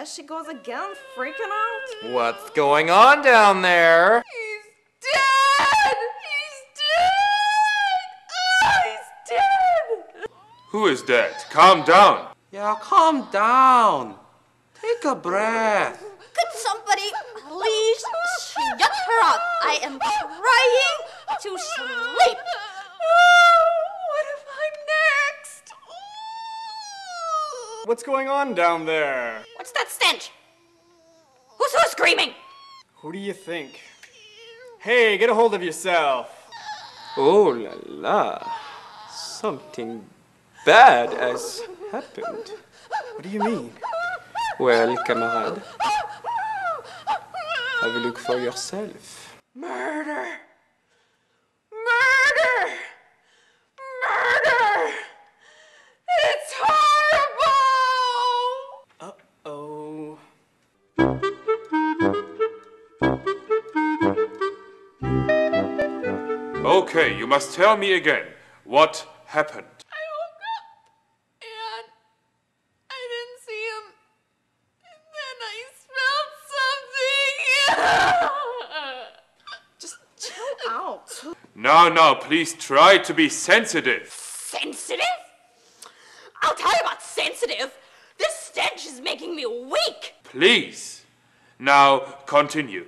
There she goes again, freaking out. What's going on down there? He's dead! He's dead! Oh, he's dead! Who is dead? Calm down. Yeah, calm down. Take a breath. Could somebody please shut her up? I am trying to sleep. What if I'm next? What's going on down there? What's that stench? Who's screaming? Who do you think? Hey, get a hold of yourself. Oh la la. Something bad has happened. What do you mean? Well, camarade, have a look for yourself. Murder! Murder! Murder! It's horrible! Uh-oh. Okay, you must tell me again. What happened? I woke up and I didn't see him. And then I smelled something. Just chill out. Now, please try to be sensitive. Sensitive? I'll tell you about sensitive. This stench is making me weak. Please. Now, continue.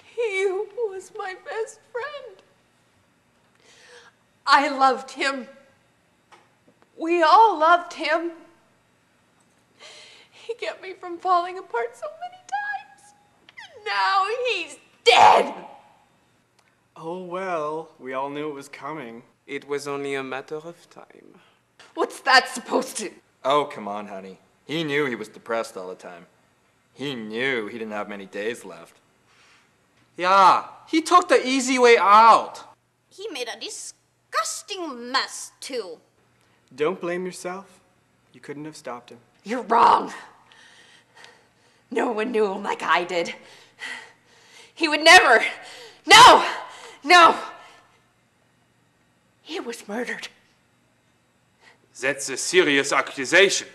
He was my best friend. I loved him. We all loved him. He kept me from falling apart so many times. And now he's dead. Oh well, we all knew it was coming. It was only a matter of time. What's that supposed to? Oh, come on, honey. He knew he was depressed all the time. He knew he didn't have many days left. Yeah, he took the easy way out. He made a disgusting mess, too. Don't blame yourself. You couldn't have stopped him. You're wrong. No one knew him like I did. He would never. No! He was murdered. That's a serious accusation.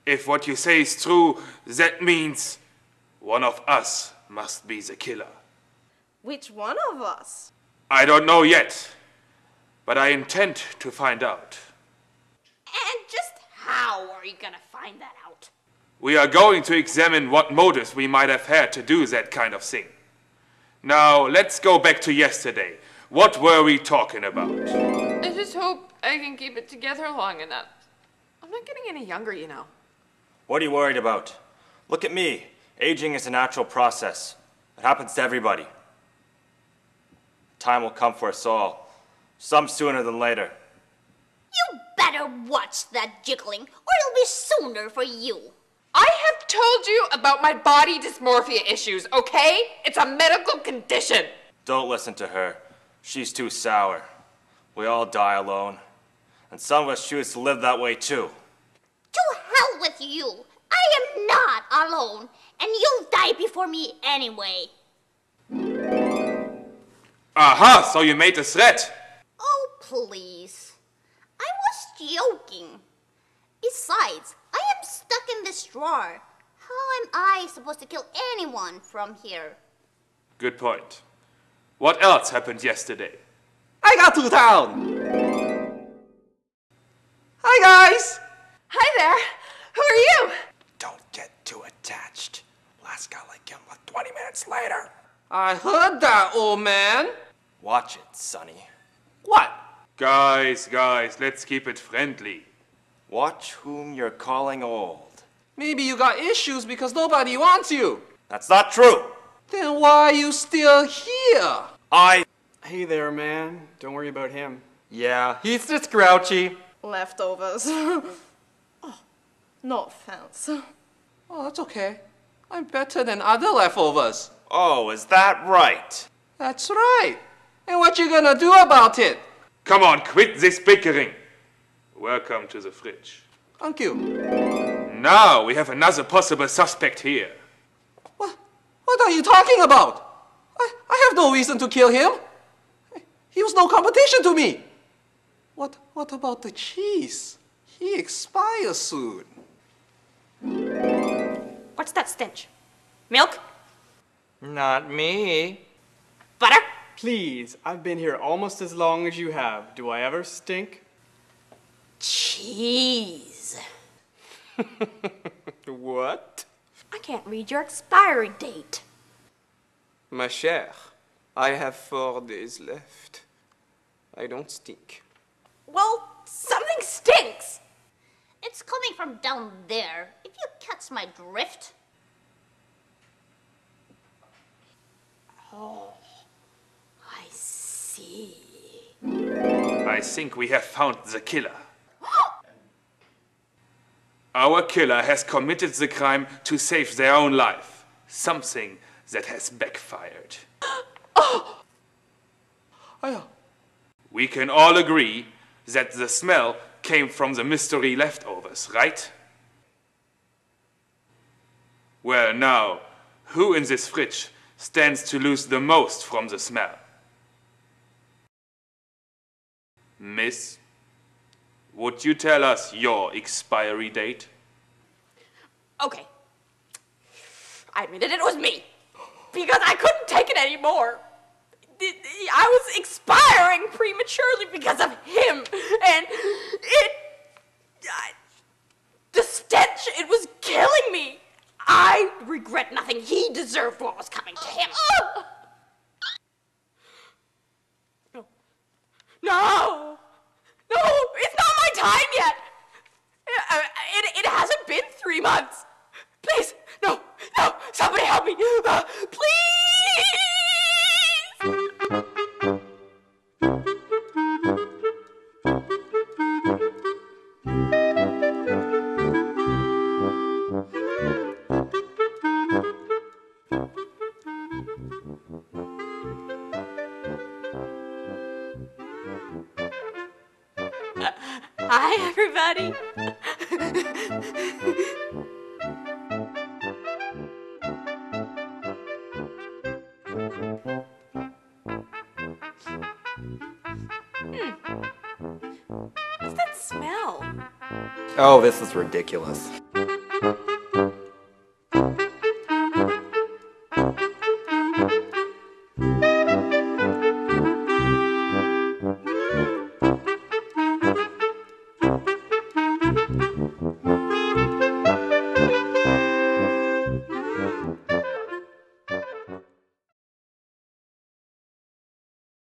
If what you say is true, that means one of us must be the killer. Which one of us? I don't know yet, but I intend to find out. And just how are you gonna find that out? We are going to examine what motives we might have had to do that kind of thing. Now, let's go back to yesterday. What were we talking about? I just hope I can keep it together long enough. I'm not getting any younger, you know. What are you worried about? Look at me. Aging is a natural process. It happens to everybody. Time will come for us all. Some sooner than later. You better watch that jiggling, or it'll be sooner for you. I have told you about my body dysmorphia issues, okay? It's a medical condition. Don't listen to her. She's too sour. We all die alone. And some of us choose to live that way too. To hell with you. I am not alone, and you'll die before me anyway. Aha, so you made a threat. Oh, please. I was joking. Besides, I am stuck in this drawer. How am I supposed to kill anyone from here? Good point. What else happened yesterday? I got to town. Hi, guys. Hi there. Who are you? Don't get too attached. Last guy like him like 20 minutes later. I heard that, old man. Watch it, Sonny. What? Guys, let's keep it friendly. Watch whom you're calling old. Maybe you got issues because nobody wants you. That's not true. Then why are you still here? Hey there, man. Don't worry about him. Yeah, he's just grouchy. Leftovers. Oh, no offense. Oh, that's okay. I'm better than other leftovers. Oh, is that right? That's right. And what you gonna do about it? Come on, quit this bickering. Welcome to the fridge. Thank you. Now we have another possible suspect here. What are you talking about? I have no reason to kill him. He was no competition to me. What about the cheese? He expires soon. What's that stench? Milk? Not me. Butter? Please, I've been here almost as long as you have. Do I ever stink? Cheese. What? I can't read your expiry date. Ma chère, I have 4 days left. I don't stink. Well, something stinks. It's coming from down there, if you catch my drift. Oh, I see. I think we have found the killer. Our killer has committed the crime to save their own life. Something that has backfired. We can all agree that the smell came from the mystery leftovers, right? Well, now, who in this fridge stands to lose the most from the smell? Miss, would you tell us your expiry date? Okay. I admitted it was me. Because I couldn't take it anymore. I was expiring prematurely because of him. And the stench, it was killing me. I regret nothing. He deserved what was coming to him. No, it's not my time yet. It hasn't been 3 months. Please, no, somebody help me. Please. Hi, everybody. What's that smell? Oh, this is ridiculous.